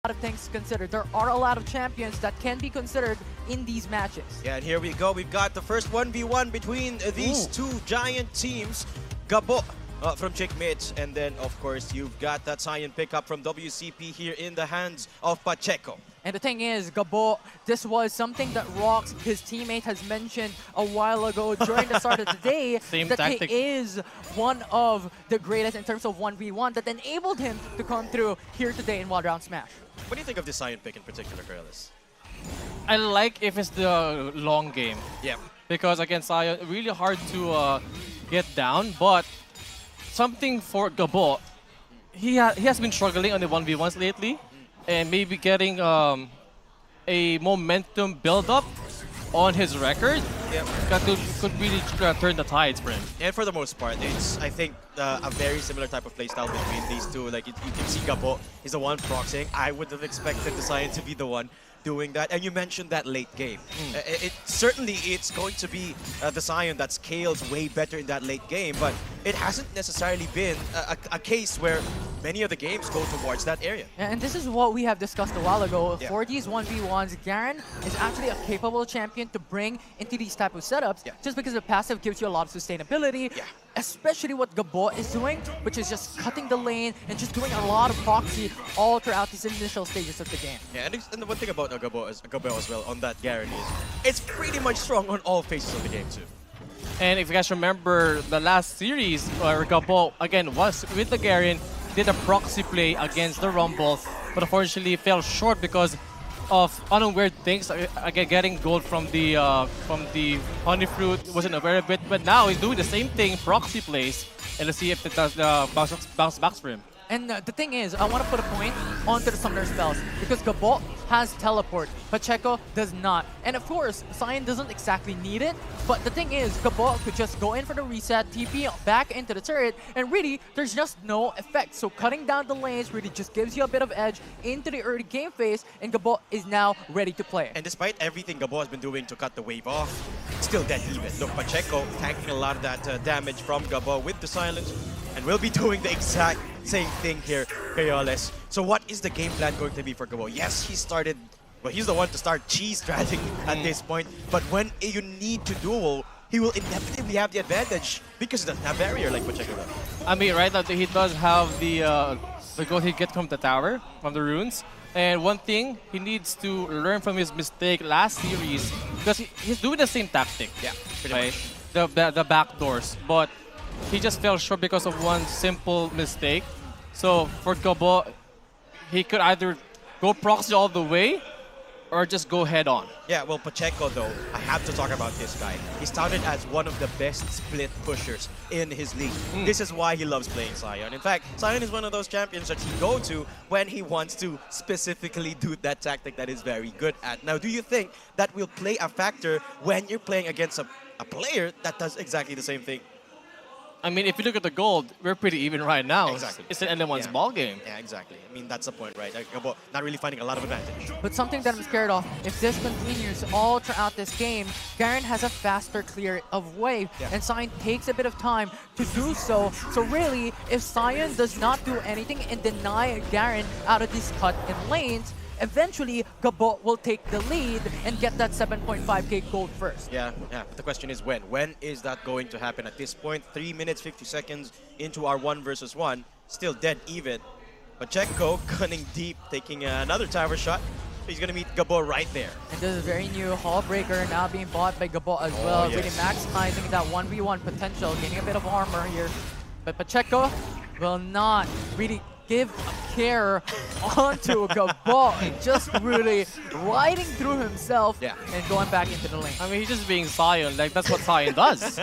of things considered. There are a lot of champions that can be considered in these matches. Yeah, and here we go. We've got the first 1v1 between these two giant teams. Gabo from Chickmits, and then of course you've got that Cyan pickup from WCP here in the hands of Pacheco. And the thing is, Gabo, this was something that Rox, his teammate, has mentioned a while ago during the start of the day, that tactic. he is one of the greatest in terms of 1v1 that enabled him to come through here today in Wild Round Smash. What do you think of this Cyan pick in particular, Corellis? I like if it's the long game. Yeah. Because again, Cyan, really hard to get down, but something for Gabo, he has been struggling on the 1v1s lately, and maybe getting a momentum build-up on his record could really turn the tides for him. And for the most part, it's, I think, a very similar type of playstyle between these two. Like, you can see Gabo is the one proxying. I would have expected the Cyan to be the one doing that. And you mentioned that late game. Certainly, it's going to be the Cyan that scales way better in that late game, but it hasn't necessarily been a case where many of the games go towards that area. And this is what we have discussed a while ago. Yeah. For these 1v1s, Garen is actually a capable champion to bring into these type of setups, just because the passive gives you a lot of sustainability, especially what Gabo is doing, which is just cutting the lane and just doing a lot of proxy all throughout these initial stages of the game. Yeah, and the one thing about Gabo as well on that Garen is it's pretty much strong on all phases of the game too. And if you guys remember the last series where Gabo, again, was with the Garen, did a proxy play against the Rumble, but unfortunately fell short because of unaware things. Again, getting gold from the honey fruit, wasn't aware of it, but now he's doing the same thing, proxy plays, and let's see if it does bounce backs for him. And the thing is, I want to put a point onto the summoner spells because Gabo has teleport, Pacheco does not. And of course, Cyan doesn't exactly need it, but the thing is, Gabo could just go in for the reset, TP back into the turret, and really, there's just no effect. So cutting down the lanes really just gives you a bit of edge into the early game phase, and Gabo is now ready to play. And despite everything Gabo has been doing to cut the wave off, still dead even. Look, Pacheco tanking a lot of that damage from Gabo with the silence, and will be doing the exact same thing here, Corellis. So what is the game plan going to be for Gabo? Yes, he started, well, he's the one to start cheese stratting at this point, but when you need to duel, he will inevitably have the advantage because he doesn't have barrier like Pacheco does. I mean, right now he does have the gold he gets from the tower, from the runes. And one thing, he needs to learn from his mistake last series because he's doing the same tactic. Yeah, pretty much. The back doors, but he just fell short because of one simple mistake. So for Gabo, he could either go proxy all the way or just go head on. Yeah, well, Pacheco, though, I have to talk about this guy. He started as one of the best split pushers in his league. This is why he loves playing Cyan. In fact, Cyan is one of those champions that he go to when he wants to specifically do that tactic that is very good at. Now, do you think that will play a factor when you're playing against a player that does exactly the same thing? I mean, if you look at the gold, we're pretty even right now. Exactly. It's an anyone's ball game. Yeah, exactly. I mean, that's the point, right? Like, Gabo not really finding a lot of advantage. But something that I'm scared of, if this continues all throughout this game, Garen has a faster clear of wave, and Cyan takes a bit of time to do so. So really, if Cyan does not do anything and deny Garen out of these cut-in lanes, eventually Gabo will take the lead and get that 7.5k gold first. Yeah. But the question is when? When is that going to happen? At this point, 3 minutes, 50 seconds into our 1 versus 1. Still dead even. Pacheco gunning deep, taking another tower shot. He's going to meet Gabo right there. And this is very new Hall Breaker now being bought by Gabo as well, really maximizing that 1v1 potential, gaining a bit of armor here. But Pacheco will not really give a care onto Gabo, just really riding through himself and going back into the lane. I mean, he's just being Cyan. Like, that's what Cyan does.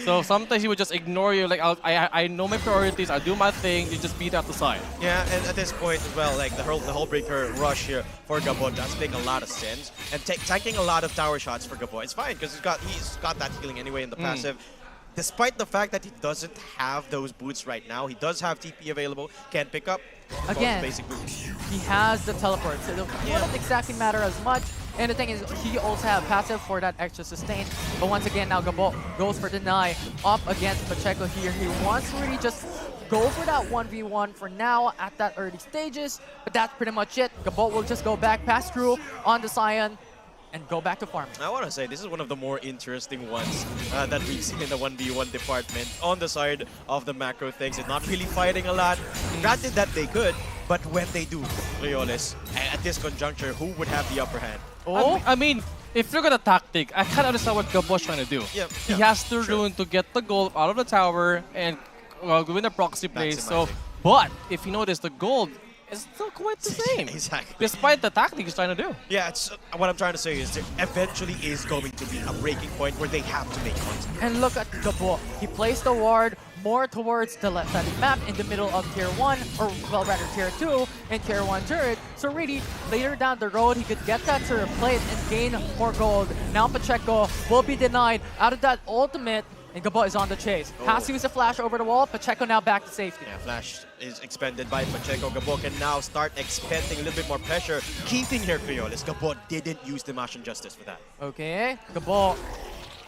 So sometimes he would just ignore you. Like, I know my priorities. I do my thing. You just beat out the side. Yeah, and at this point as well, like the whole breaker rush here for Gabo does make a lot of sense. And tanking a lot of tower shots for Gabo, it's fine because he's got that healing anyway in the passive. Despite the fact that he doesn't have those boots right now, he does have TP available, can pick up again, basic boots. He has the teleport, so it wouldn't exactly matter as much. And the thing is, he also have passive for that extra sustain. But once again, now Gabo goes for deny up against Pacheco here. He wants to really just go for that 1v1 for now at that early stages, but that's pretty much it. Gabot will just go back, pass through on the Sion, and go back to farming. I want to say this is one of the more interesting ones that we've seen in the 1v1 department on the side of the macro things. It's not really fighting a lot. Granted that they could, but when they do, Rioles, at this conjuncture, who would have the upper hand? Oh, I mean, if you look at the tactic, I can't understand what Gabot's trying to do. He has to rune to get the gold out of the tower and win a proxy play. So, but if you notice, the gold is still quite the same. Exactly. Despite the tactic he's trying to do. Yeah, it's, what I'm trying to say is there eventually is going to be a breaking point where they have to make contact. and look at Gabot. He placed the ward more towards the left side of the map in the middle of tier 1, or well rather tier 2 and tier 1 turret. So really, later down the road, he could get that turret plate and gain more gold. Now Pacheco will be denied out of that ultimate, and Gabot is on the chase. Has to use a flash over the wall. Pacheco now back to safety. Yeah, flash is expended by Pacheco. Gabot can now start expending a little bit more pressure. Key thing here, Crioles, Gabot didn't use the Mash Injustice for that. Okay, Gabot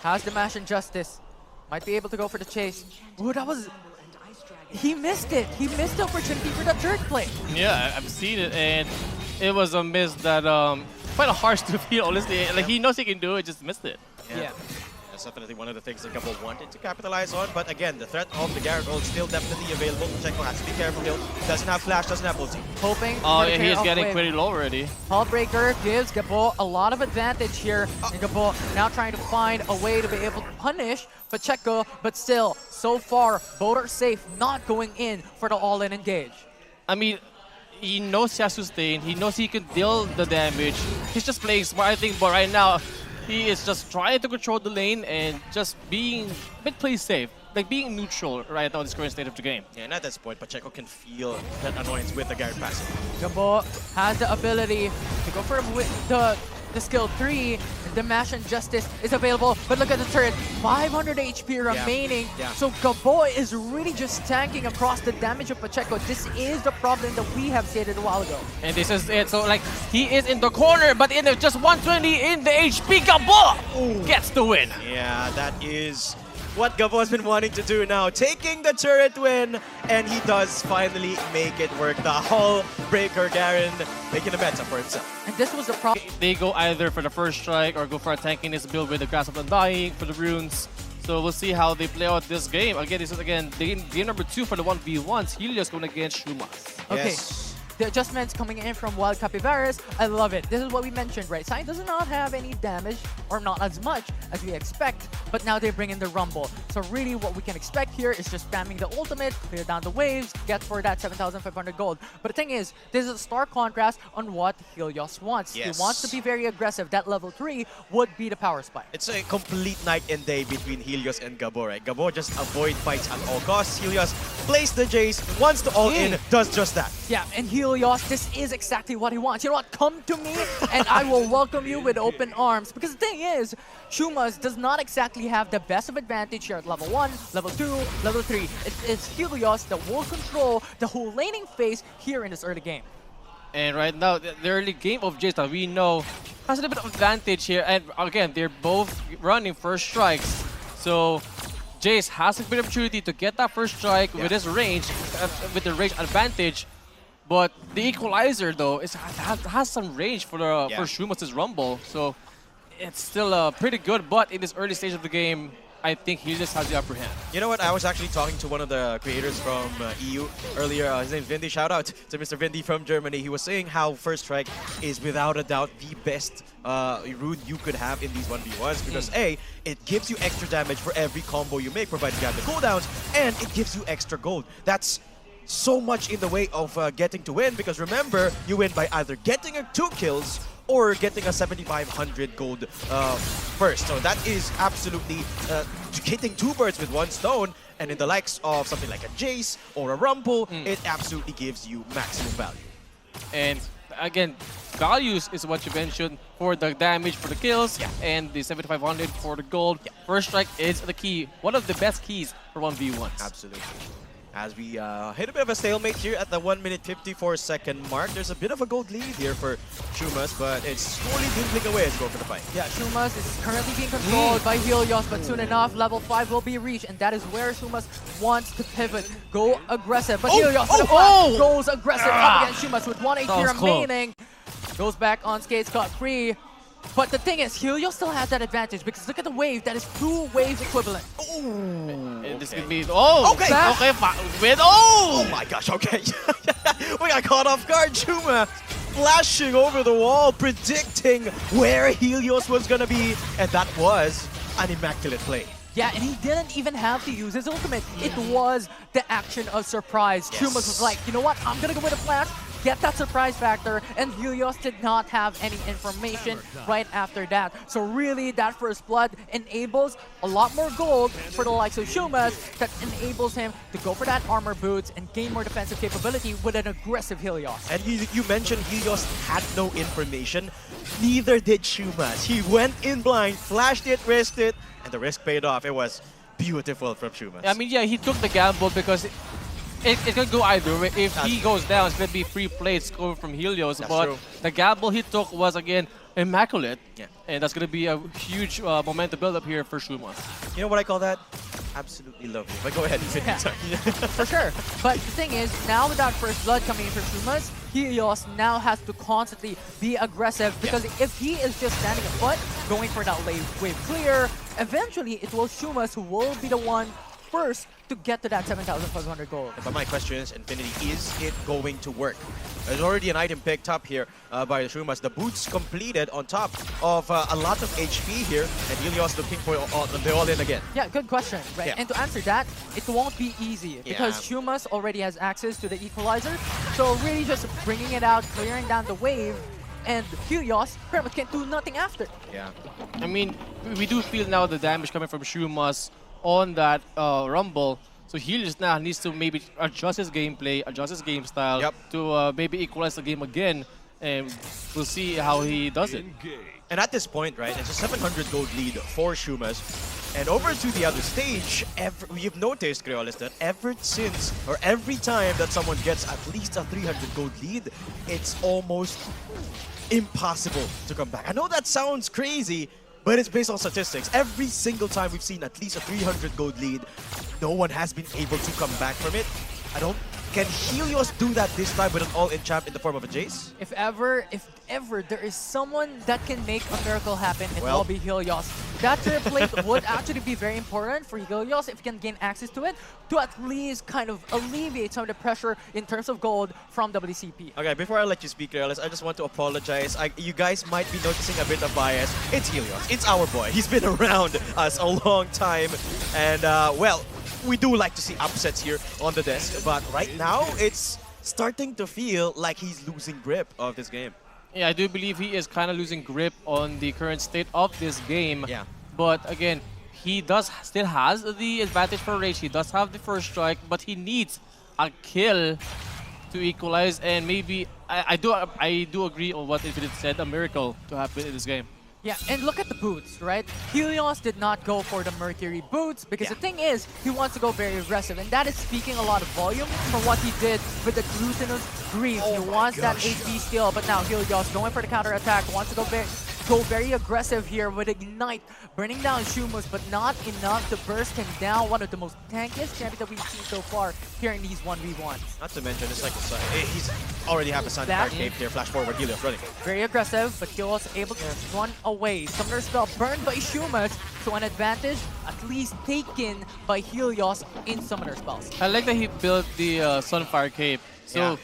has the Mash Injustice. Might be able to go for the chase. Ooh, that was... He missed it. He missed the opportunity for the third play. Yeah, I've seen it, and it was a miss that quite harsh to feel, honestly. Like, he knows he can do it, just missed it. Yeah. That's definitely one of the things that Gabot wanted to capitalize on. But again, the threat of the Garen ult still definitely available. Pacheco has to be careful here. Doesn't have flash, doesn't have ulti. Hoping Oh, for the yeah, pair he's of getting wave. pretty low already. Hullbreaker gives Gabot a lot of advantage here. And Gabot now trying to find a way to be able to punish Pacheco. But still, so far, both are safe, not going in for the all-in engage. I mean, he knows he has to sustain. He knows he can deal the damage. He's just playing smart, I think, but right now, he is just trying to control the lane and just being a bit play safe. Like being neutral right now in this current state of the game. Yeah, and at this point, Pacheco can feel that annoyance with the Garen passive. Gabot has the ability to go for the skill 3. The Mash Injustice is available, but look at the turret. 500 HP remaining. Yeah. So Gabot is really just tanking across the damage of Pacheco. This is the problem that we have stated a while ago. And this is it. So, like, he is in the corner, but in just 120 in the HP. Gabot gets the win. Yeah, that is what Gabot has been wanting to do now. Taking the turret win, and he does finally make it work. The Hull Breaker Garen making a meta for himself. And this was the problem. They go either for the first strike or go for a tankiness build with the Grasp of Undying for the runes. So we'll see how they play out this game. Again, this is game number 2 for the 1v1s. Helios going against Shumas. Okay. Yes. The adjustments coming in from Wild Capybaras, I love it. This is what we mentioned, right? Sign does not have any damage, or not as much as we expect, but now they bring in the Rumble. So really what we can expect here is just spamming the ultimate, clear down the waves, get for that 7,500 gold. But the thing is, this is a stark contrast on what Helios wants. Yes. He wants to be very aggressive. That level 3 would be the power spike. It's a complete night and day between Helios and Gabot, right? Gabot just avoid fights at all costs. Helios plays the Jace, wants to all in, does just that. Yeah, and Helios, this is exactly what he wants. You know what? Come to me, and I will welcome you with open arms. Because the thing is, Shumas does not exactly have the best of advantage here at level 1, level 2, level 3. It's Helios that will control the whole laning phase here in this early game. And right now, the early game of Jace that we know has a little bit of advantage here. And again, they're both running first strikes. So Jace has a good opportunity to get that first strike with his range, with the range advantage. But the equalizer, though, has some range for for Shumas' Rumble. So it's still pretty good. But in this early stage of the game, I think he just has the upper hand. You know what? I was actually talking to one of the creators from EU earlier. His name's Vindy. Shout out to Mr. Vindy from Germany. He was saying how First Strike is without a doubt the best rune you could have in these 1v1s because A, it gives you extra damage for every combo you make, provided you have the cooldowns, and it gives you extra gold. That's so much in the way of getting to win because remember, you win by either getting 2 kills or getting a 7,500 gold first. So that is absolutely hitting 2 birds with 1 stone. And in the likes of something like a Jace or a Rumble, it absolutely gives you maximum value. And again, values is what you mentioned for the damage for the kills and the 7,500 for the gold. First strike is the key, one of the best keys for 1v1s. Absolutely. As we hit a bit of a stalemate here at the 1 minute 54-second mark. There's a bit of a gold lead here for Shumas, but it's slowly dwindling away as we go for the fight. Yeah, Shumas is currently being controlled by Helios, but soon enough, level 5 will be reached, and that is where Shumas wants to pivot, go aggressive. But Helios goes aggressive up against Shumas with 1 HP remaining. Goes back on skates, got free. But the thing is, Helios still has that advantage because look at the wave. That is 2 waves equivalent. This could be with Oh my gosh, okay. We got caught off guard. Shuma flashing over the wall, predicting where Helios was gonna be, and that was an immaculate play. Yeah, and he didn't even have to use his ultimate. It was the action of surprise. Yes. Shumas was like, you know what? I'm gonna go with a flash, get that surprise factor, and Helios did not have any information right after that. So really, that first blood enables a lot more gold for the likes of Shumas that enables him to go for that armor boots and gain more defensive capability with an aggressive Helios. And you mentioned Helios had no information. Neither did Shumas. He went in blind, flashed it, risked it, and the risk paid off. It was beautiful from Shumas. I mean, yeah, he took the gamble because it can go either way. If he goes down, it's going to be free plates coming from Helios. But true. the gamble he took was, again, immaculate. Yeah. And that's going to be a huge momentum build-up here for Shumas. You know what I call that? Absolutely lovely. But go ahead and finish. Yeah. For sure. But the thing is, now with that first blood coming in for Shumas, Helios now has to constantly be aggressive because if he is just standing a foot, going for that wave clear, eventually it will Shumas who will be the one first to get to that 7,500 gold. But my question is, Infinity, is it going to work? There's already an item picked up here by the Shumas. The boots completed on top of a lot of HP here, and Helios looking for the all-in again. Yeah, good question, right? Yeah. And to answer that, it won't be easy because Shumas already has access to the equalizer. So really just bringing it out, clearing down the wave, and Helios pretty much can do nothing after. Yeah. I mean, we do feel now the damage coming from Shumas on that Rumble. So Helios now needs to maybe adjust his gameplay, adjust his game style to maybe equalize the game again, and we'll see how he does it. And at this point, right, it's a 700 gold lead for Shumas. And over to the other stage, we've noticed, Creoles, that every time that someone gets at least a 300 gold lead, it's almost impossible to come back. I know that sounds crazy, but it's based on statistics. Every single time we've seen at least a 300 gold lead, no one has been able to come back from it. Can Helios do that this time with an all-in champ in the form of a Jace? If ever there is someone that can make a miracle happen, it will be Helios. That triplet would actually be very important for Helios if he can gain access to it, to at least kind of alleviate some of the pressure in terms of gold from WCP. Okay, before I let you speak, Creoles, I just want to apologize. You guys might be noticing a bit of bias. It's Helios. It's our boy. He's been around us a long time. And, well, we do like to see upsets here on the desk, but right now it's starting to feel like he's losing grip of this game. Yeah, I do believe he is kind of losing grip on the current state of this game. Yeah. But again, he still has the advantage for Rage. He does have the first strike, but he needs a kill to equalize. And maybe I do agree on what Infinite said, a miracle to happen in this game. Yeah, and look at the boots, right? Helios did not go for the Mercury boots because the thing is, he wants to go very aggressive, and that is speaking a lot of volume from what he did with the Glutinous Greaves. He wants that HP steal, but now Helios going for the counter attack, wants to go very aggressive here with Ignite, burning down Shumas, but not enough to burst him down. One of the most tankiest champions that we've seen so far here in these 1v1s. Not to mention, it's like he's already have a Sunfire Cape there, flash forward, Helios running. Very aggressive, but Helios able to run away. Summoner spell burned by Shumas, so an advantage at least taken by Helios in Summoner spells. I like that he built the Sunfire Cape. So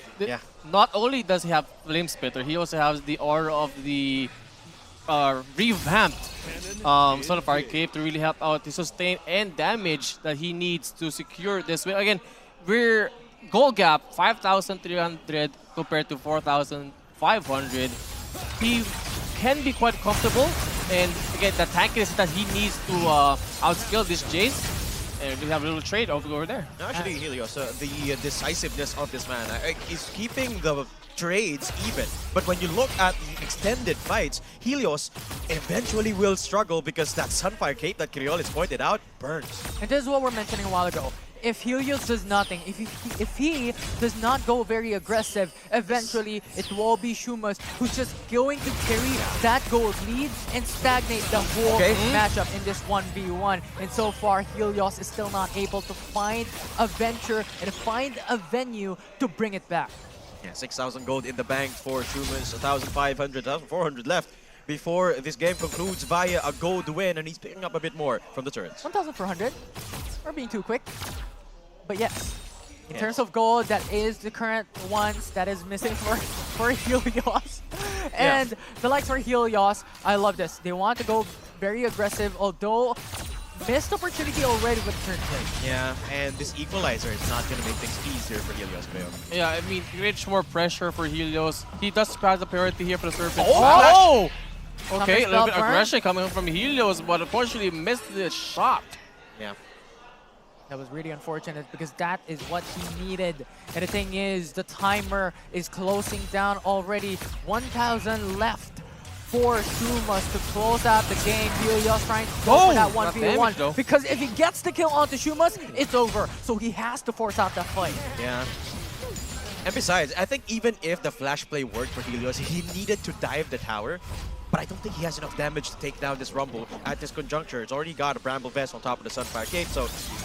not only does he have Flame Spitter, he also has the aura of the revamped Sunfire Cape to really help out the sustain and damage that he needs to secure this win. Again, we're goal gap 5,300 compared to 4,500. He can be quite comfortable, and again, the tankiness that he needs to outskill this Jace. And we have a little trade over there. Actually, Helios, the decisiveness of this man is keeping the trades even. But when you look at the extended fights, Helios eventually will struggle because that Sunfire Cape that Creoles pointed out burns. And this is what we're mentioning a while ago. if Helios does nothing, if he does not go very aggressive, eventually it will be Shumas who's just going to carry that gold lead and stagnate the whole matchup in this 1v1. And so far, Helios is still not able to find a venture and find a venue to bring it back. Yeah, 6,000 gold in the bank for Shumans, 1,500, 1,400 left before this game concludes via a gold win, and he's picking up a bit more from the turrets. 1,400. We're being too quick. But yes, in terms of gold, that is the current ones that is missing for Helios. And the likes for Helios, I love this. They want to go very aggressive, although missed opportunity already with turn play. Yeah, and this equalizer is not going to make things easier for Helios, Beo. Yeah, I mean, creates more pressure for Helios. He does pass the priority here for the surface. Oh! Okay, a little bit of burn. aggression coming from Helios, but unfortunately missed the shot. Yeah. That was really unfortunate because that is what he needed. And the thing is, the timer is closing down already. 1,000 left for Shumas to close out the game. Helios trying to go for that 1v1. Because if he gets the kill onto Shumas, it's over. So he has to force out that fight. Yeah. And besides, I think even if the flash play worked for Helios, he needed to dive the tower. But I don't think he has enough damage to take down this Rumble at this conjuncture. It's already got a Bramble Vest on top of the Sunfire Gate, so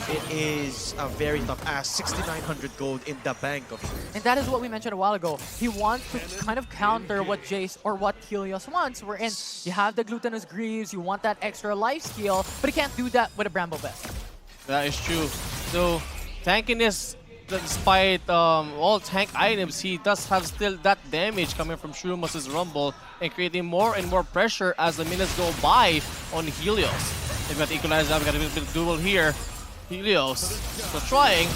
it is a very tough ass. 6,900 gold in the bank of Shumas. And that is what we mentioned a while ago. He wants to kind of counter what Jace or what Helios wants. Wherein you have the Glutinous Greaves, you want that extra life steal, but he can't do that with a Bramble Vest. That is true. So, tankiness, despite all tank items, he does have still that damage coming from Shumas' Rumble and creating more and more pressure as the minutes go by on Helios. They've got the equalizer, we've got a bit of duel here. Helios still trying.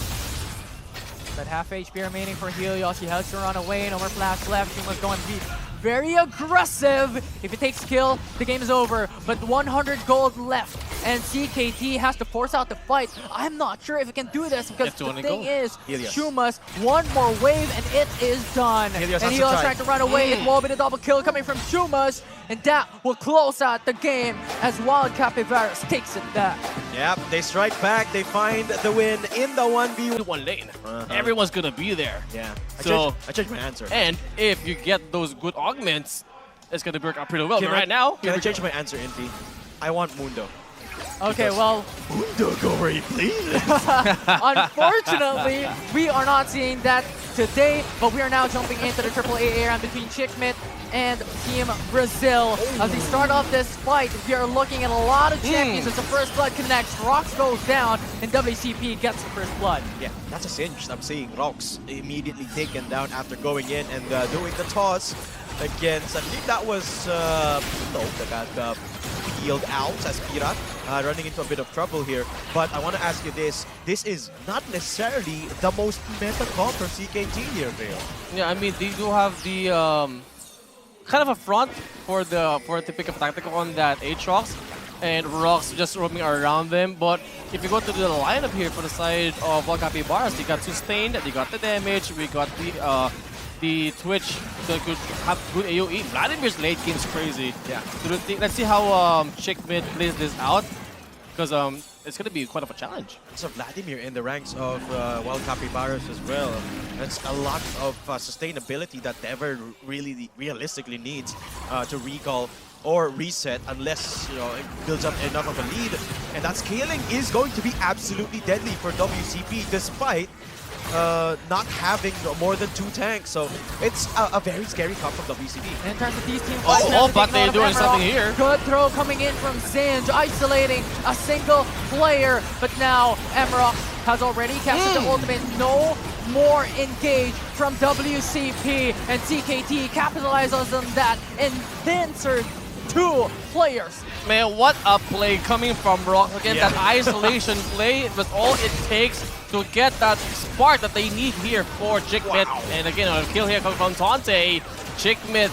But half HP remaining for Helios. He has to run away. No more flash left. Shuma's going to be very aggressive. If it takes kill, the game is over. But 100 gold left. And CKT has to force out the fight. I'm not sure if it can do this because the thing is, Shumas, one more wave and it is done. And Helios trying to run away. It will be the double kill coming from Shumas. And that will close out the game as Wild Capybaras takes it back. Yep, they strike back. They find the win in the 1v1 lane. Everyone's gonna be there. Yeah. So I changed my answer. And if you get those good augments, it's gonna work out pretty well. But right now, can I change my answer, Inti? I want Mundo. Okay, well, Mundo, go where you please. unfortunately, we are not seeing that today, but we are now jumping into the AAA era between Chickmit and Team Brazil. As we start off this fight, we are looking at a lot of champions as the first blood connects. Rocks goes down, and WCP gets the first blood. Yeah, that's a cinch. I'm seeing Rocks immediately taken down after going in and doing the toss against, I think that was that got peeled out as Pirat, running into a bit of trouble here. But I want to ask you this. This is not necessarily the most meta comp for CKT here, Vale. Yeah, I mean, they do have the kind of a front for to pick up tactical on that Aatrox, and Rocks just roaming around them. But if you go to the lineup here for the side of Wild Capybaras, they got Sustained, they got the damage, we got the Twitch that could have good AoE. Vladimir's late game's crazy. Yeah. So let's see how Chickmit plays this out, because it's gonna be quite of a challenge. So Vladimir in the ranks of Wild Capybaras as well. That's a lot of sustainability that Dever really realistically needs to recall or reset unless it builds up enough of a lead. And that scaling is going to be absolutely deadly for WCP despite not having more than 2 tanks. So it's a very scary comp from WCP. And in terms of these team but they're doing something here. Good throw coming in from Zinj, isolating a single player. But now Emerald has already captured the ultimate. No more engage from WCP, and CKT capitalizes on that and then serves 2 players. Man, what a play coming from Rock. Again, that isolation play was all it takes to get that spark that they need here for Chickmit. And again, a kill here coming from Tante. Chickmit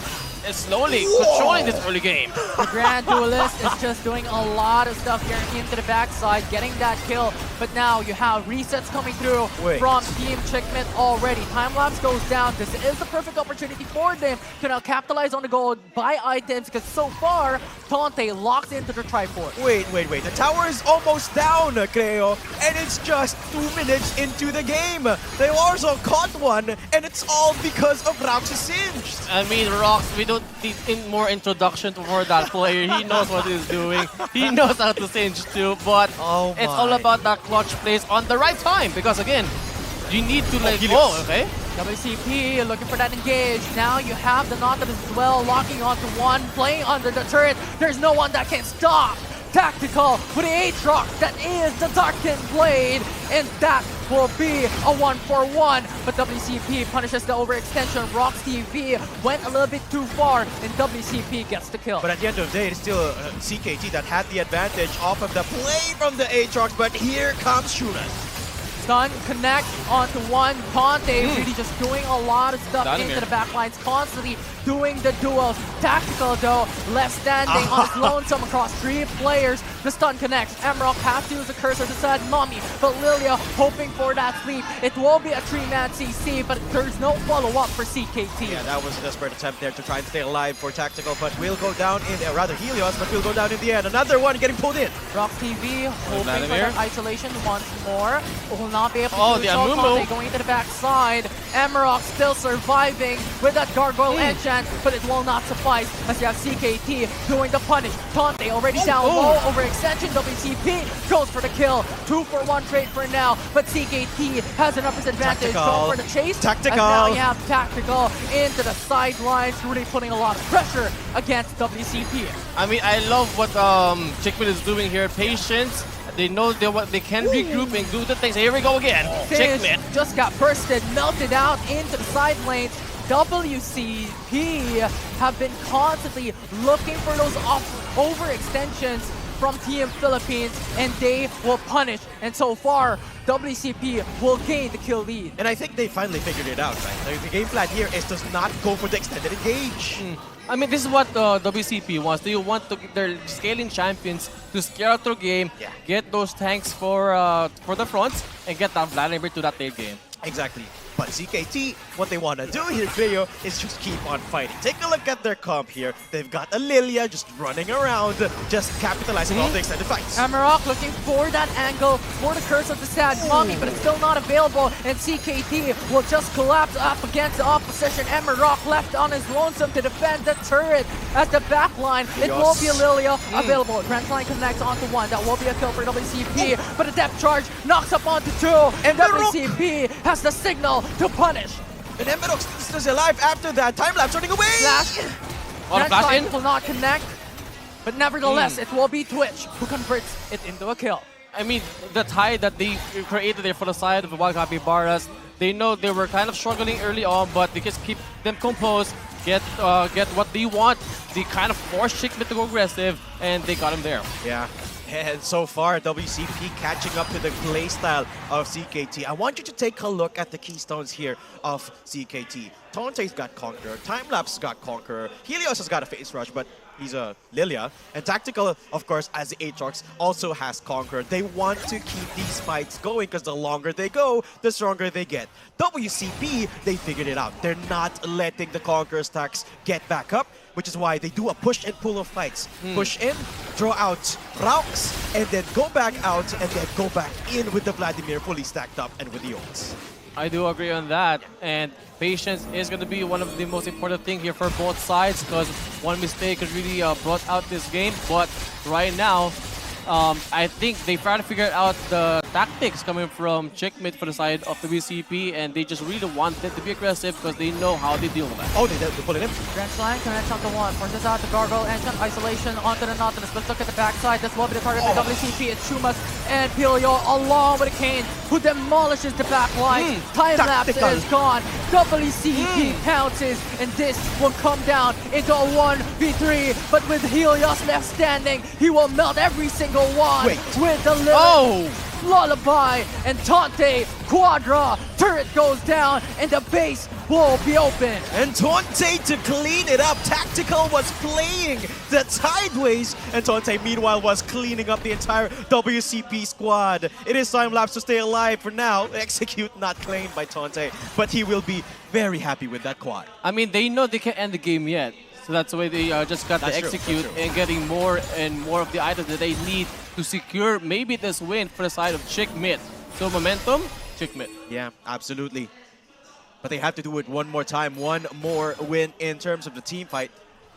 is slowly controlling this early game. The Grand Duelist is just doing a lot of stuff here into the backside, getting that kill. But now you have resets coming through from Team Chickmit already. Time-lapse goes down. This is the perfect opportunity for them to now capitalize on the goal, buy items, because so far, Tante locks into the Trifort. Wait. The tower is almost down, Creo. And it's just 2 minutes into the game. They also caught one, and it's all because of Rox's Singe. I mean, Rox, we don't need more introduction for that player. He knows what he's doing. He knows how to singe too, but it's all about that clutch plays on the right time. Because again, you need to let go, okay? WCP looking for that engage. Now you have the Nautilus as well, locking onto one, playing under the turret. There's no one that can stop. Tactical with the Aatrox, that is the Darkened Blade, and that will be a 1-for-1. But WCP punishes the overextension. Rox TV went a little bit too far, and WCP gets the kill. But at the end of the day, it's still CKT that had the advantage off of the play from the Aatrox, but here comes Shunas. Stun, connect onto one. Tante really just doing a lot of stuff into the backlines, constantly doing the duels. Tactical though, left standing on his lonesome across 3 players. The stun connects. Emerald has to use the cursor to side Mommy, but Lilia hoping for that sleep. It will be a 3-man CC, but there's no follow-up for CKT. Yeah, that was a desperate attempt there to try and stay alive for Tactical, but will go down in, rather Helios, but will go down in the end. Another one getting pulled in. Rox TV hoping for that isolation once more. Will not be able to do the so. Amumu Tante going to the backside. Emerald still surviving with that Gargoyle enchant, but it will not suffice as you have CKT doing the punish. Tante already down low, overextension. WCP goes for the kill. 2-for-1 trade for now, but CKT has an upper advantage. Go for the chase. Tactical. And now you have Tactical into the sidelines, really putting a lot of pressure against WCP. I mean, I love what Chickmit is doing here. Patience. They know they can regroup and do the things. Here we go again. Chickmit just got bursted, melted out into the side lanes. WCP have been constantly looking for those overextensions from Team Philippines, and they will punish. And so far, WCP will gain the kill lead. And I think they finally figured it out, right? Like, the game plan here is to not go for the extended engage. I mean, this is what WCP wants. They want their scaling champions to scare out their game, get those tanks for the fronts, and get that Vladimir to that late game. Exactly. But CKT, what they want to do here, Cleo, is just keep on fighting. Take a look at their comp here. They've got a Lilia just running around, just capitalizing on the extended fights. Amarok looking for that angle for the Curse of the Sad Mommy, but it's still not available, and CKT will just collapse up against the opposition. Amarok left on his lonesome to defend the turret as the backline. It will be a Lilia available. Grand Line connects onto one. That will be a kill for WCP, but a depth charge knocks up onto 2, and WCP has the signal to punish. And Emberox stays alive after that. Time-lapse running away! Flash. Flash Line in. will not connect, but nevertheless, it will be Twitch who converts it into a kill. I mean, the tie that they created there for the side of the Wild Capybaras, they know they were kind of struggling early on, but they just keep them composed, get what they want. They kind of forced Chickmit to go aggressive, and they got him there. Yeah. And so far, WCP catching up to the playstyle of CKT. I want you to take a look at the keystones here of CKT. Tante's got Conqueror, Time-Lapse got Conqueror, Helios has got a Face Rush, but he's a Lilia. And Tactical, of course, as the Aatrox, also has Conqueror. They want to keep these fights going because the longer they go, the stronger they get. WCP, they figured it out. They're not letting the Conqueror stacks get back up, which is why they do a push and pull of fights. Push in, draw out Raux, and then go back out, and then go back in with the Vladimir fully stacked up and with the ults. I do agree on that, and patience is going to be one of the most important things here for both sides, because one mistake could really brought out this game. But right now, I think they try to figure out the tactics coming from Chickmit for the side of the WCP, and they just really want them to be aggressive because they know how they deal with that. Oh, they're pulling him. Grand Slam connects onto one, forces out the Gargoyle Enchant, isolation onto the Nautilus. Let's look at the backside. This will be the target for WCP. It's Shumas and Pilio along with Kane, who demolishes the back line. Time-lapse is gone. WCP pounces, and this will come down into a 1v3. But with Helios left standing, he will melt every single one with the Lullaby and Tante Quadra turns turret goes down, and the base will be open. And Tonte to clean it up. Tactical was playing the sideways, and Tonte meanwhile was cleaning up the entire WCP squad. It is time-lapse to stay alive for now. Execute not claimed by Tonte, but he will be very happy with that quad. I mean, they know they can't end the game yet. So that's why they just got to That's true, execute that's true. and getting more and more of the items that they need to secure maybe this win for the side of Chick Mid. So momentum, Chick Mid. Yeah, absolutely. But they have to do it one more time, one more win in terms of the team fight.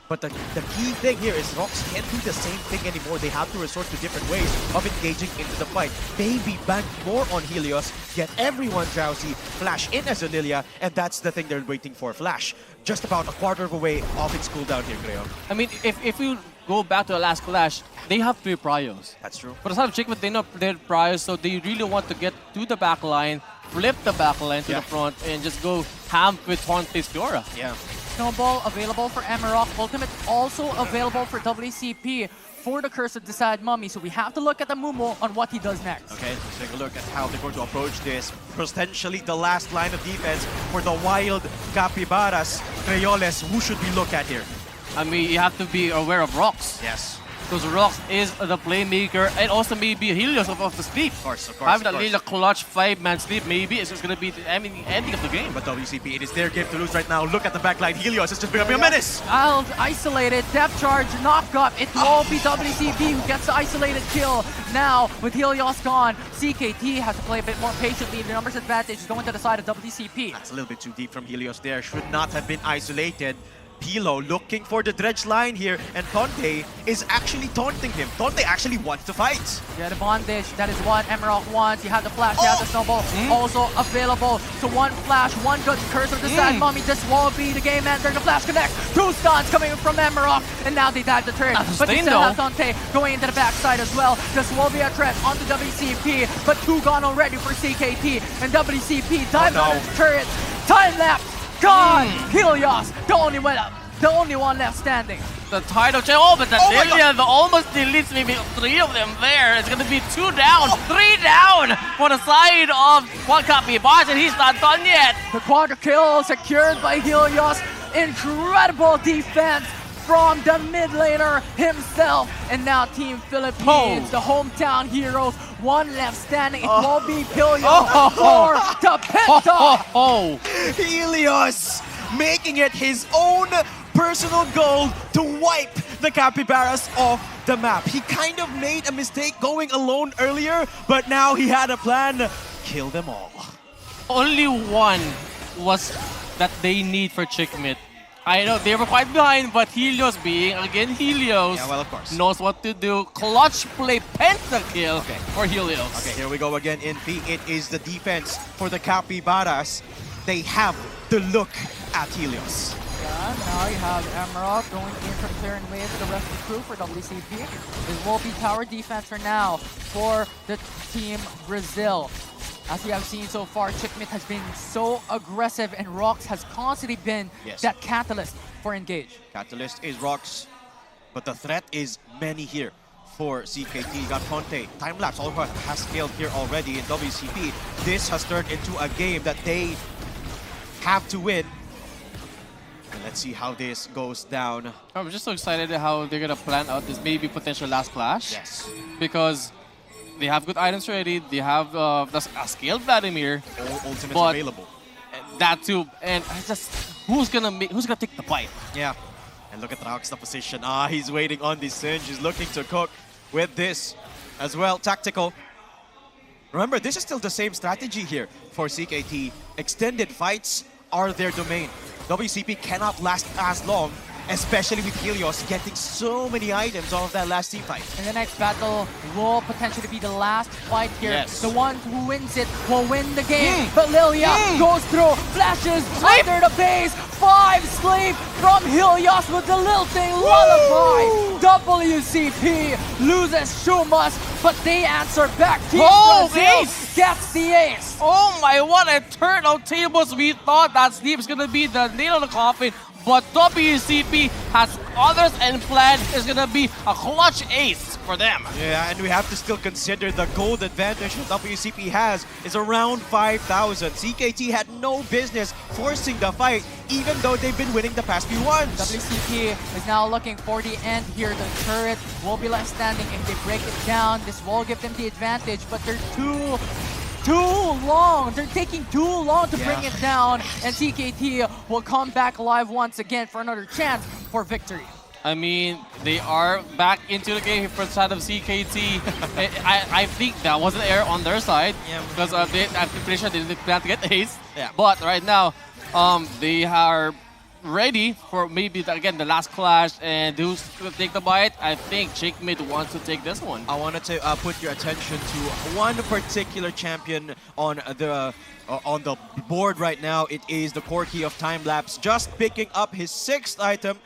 But the key thing here is Rox can't do the same thing anymore. They have to resort to different ways of engaging into the fight. Maybe bank more on Helios, get everyone drowsy, Flash in as a Lilia, and that's the thing they're waiting for. Flash, just about a quarter of a way off its cooldown here, Greo. I mean, if you go back to the last clash, they have 3 priors. That's true. For the side of Chick Mid, they know their priors, so they really want to get to the back line, flip the back line to the front, and just go ham with Tonte's Fiora. Yeah. Snowball available for Amarok. Ultimate also available for WCP for the Curse of the Sad Mummy. So we have to look at the Mumu on what he does next. Okay, let's take a look at how they're going to approach this. Potentially the last line of defense for the wild Capybaras. Creoles, who should we look at here? I mean, you have to be aware of Rox. Yes. Because Rox is the playmaker and also maybe Helios of the sleep. Of course, Having that little clutch 5-man sleep, maybe it's just going to be the ending of the game. But WCP, it is their game to lose right now. Look at the backline. Helios is just becoming a menace. Isolated, depth charge, knock up. It will be WCP who gets the isolated kill. Now, with Helios gone, CKT has to play a bit more patiently. The numbers advantage is going to the side of WCP. That's a little bit too deep from Helios there. Should not have been isolated. Pilo looking for the dredge line here, and Tonte is actually taunting him. Tonte actually wants to fight. Yeah, the bondage, that is what Emerald wants. You have the flash, you have the snowball, also available. So one flash, one good Curse of the Sad Mummy. This will be the game ender. The flash connects. 2 stuns coming from Emerald, and now they dive the turret. But they still have Tonte going into the backside as well. This will be a threat onto WCP, but 2 gone already for CKT, and WCP dives on the turret. Time lapse. Gone! Helios, the only one left standing. The title change. Oh, but the Lilia almost deletes maybe 3 of them there. It's going to be 2 down, 3 down for the side of one Capybaras, and he's not done yet. The quadra kill secured by Helios. Incredible defense from the mid laner himself. And now Team Philippines, the hometown heroes, 1 left standing. It will be Pilio for the Penta. Helios making it his own personal goal to wipe the Capybaras off the map. He kind of made a mistake going alone earlier, but now he had a plan. Kill them all. Only one was that they need for Chick Mid. I know they were quite behind, but Helios being again Helios of course. knows what to do. Clutch play pentakill for Helios. Okay, here we go again in B. It is the defense for the Capybaras. They have to look at Helios. Yeah, now you have Emerald going in from clearing ways to the rest of the crew for WCP. It will be tower defense for now for the Team Brazil. As we have seen so far, Chick Mid has been so aggressive, and Rox has constantly been that catalyst for Engage. Catalyst is Rox, but the threat is many here for CKT. You got Tonte. Time-lapse has failed here already in WCP. This has turned into a game that they have to win. And let's see how this goes down. I'm just so excited how they're going to plan out this maybe potential last clash. Yes. Because they have good items already. They have a scaled Vladimir. All ultimates available. That too. And just who's gonna take the bite? Yeah. And look at Rox's position. He's waiting on the Singe. He's looking to cook with this as well. Tactical. Remember, this is still the same strategy here for CKT. Extended fights are their domain. WCP cannot last as long, especially with Helios getting so many items off of that last team fight. And the next battle will potentially be the last fight here. Yes. The one who wins it will win the game. But Lilia goes through, flashes under the base, 5 sleep from Helios with the lilting lullaby. WCP loses Shumas, but they answer back. Team Brazil gets the ace. Oh my, what a turnout tables. We thought that sleep is gonna be the nail on the coffin. But WCP has others, and Plan is gonna be a clutch ace for them. Yeah, and we have to still consider the gold advantage that WCP has is around 5,000. CKT had no business forcing the fight, even though they've been winning the past few ones. WCP is now looking for the end here. The turret will be left standing. If they break it down, this will give them the advantage, but they're too long. They're taking too long to bring it down, and CKT will come back alive once again for another chance for victory. I mean, they are back into the game for the side of CKT. I think that was an error on their side, because I'm pretty sure they didn't plan to get ace. Yeah. But right now, they are ready for maybe again the last clash, and who's gonna take the bite? I think Chickmid wants to take this one. I wanted to put your attention to one particular champion on the board right now. It is the Corki of Time Lapse, just picking up his 6th item.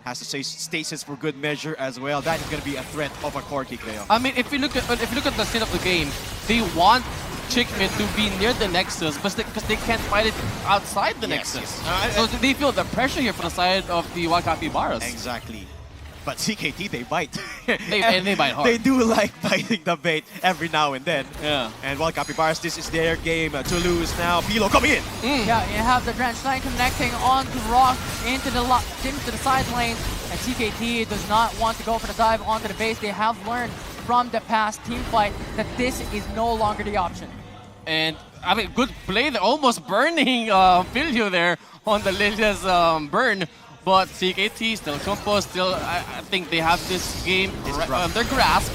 Has to say stasis for good measure as well. That is going to be a threat of a Corki, Cleo. I mean, if you look at the state of the game, they want Chickmid to be near the Nexus, but because they can't fight it outside the Nexus. So they feel the pressure here from the side of the Wild Capybaras. Exactly. But CKT, they bite. They bite hard. They do like biting the bait every now and then. Yeah. And Wild Capybaras, this is their game to lose now. Pilo coming in. Yeah, you have the Drench Line connecting onto Rock into the side lane, and CKT does not want to go for the dive onto the base. They have learned from the past team fight that this is no longer the option. And I mean, good play. They're almost burning Filio there on the Lilia's burn. But CKT still composed. Still, I think they have this game under grasp,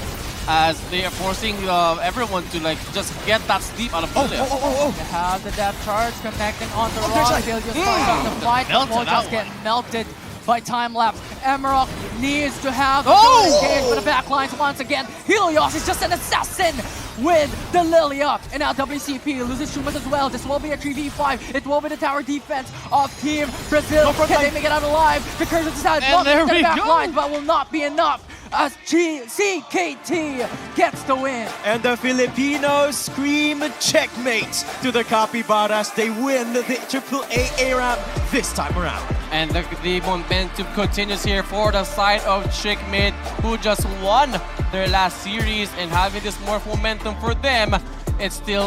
as they are forcing everyone to like just get that sleep out of Lilia. They have the depth charge connecting on the Rock. They'll just start the fight. Will just get melted by Time Lapse. Emerald needs to have a good engage for the backlines once again. Helios is just an assassin with the Lilia. And now WCP loses Shumas as well. This will be a 3v5. It will be the tower defense of Team Brazil. Can they make it out alive? The curse of the side bumping into the backlines, but will not be enough as CKT gets the win. And the Filipinos scream checkmate to the Capybaras. They win the AAA ARAM this time around. And the momentum continues here for the side of Chickmid, who just won their last series, and having this more momentum for them, it's still